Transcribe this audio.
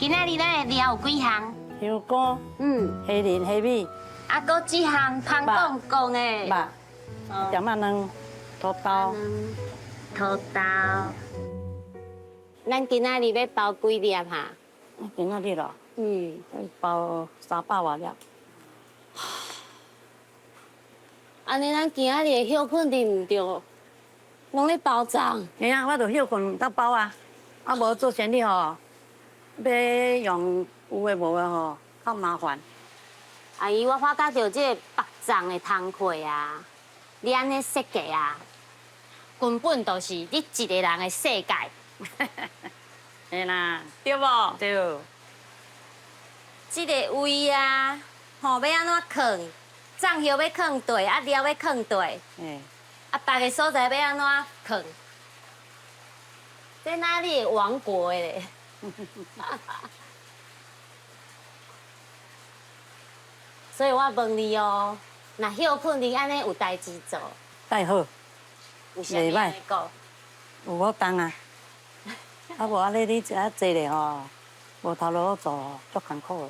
今仔日咱会聊有几项？香菇、虾仁、虾米、啊，搁几项香港讲的？肉、点仔卵、土豆。土豆。咱今仔日要包几粒哈？今仔日咯，包300外粒。安尼咱今仔日的休困日唔着，拢咧包粽。嘿啊，我著休困到包啊，啊无做生意吼，要用有诶无诶吼，较麻烦。阿姨，我发觉到这个白粽的汤气啊，你安尼设计啊，根本就是你一个人的世界。嘿啦，对无？对。这个位啊，吼要安怎放？粽叶要放对，啊料要放对，啊别个所在要安怎放？在哪里的王国的咧？所以我问你哦，若休困你安尼有代志做，介好，有啥物要讲？有我当啊。啊无安尼你一坐咧吼，无头路做，足艰苦的。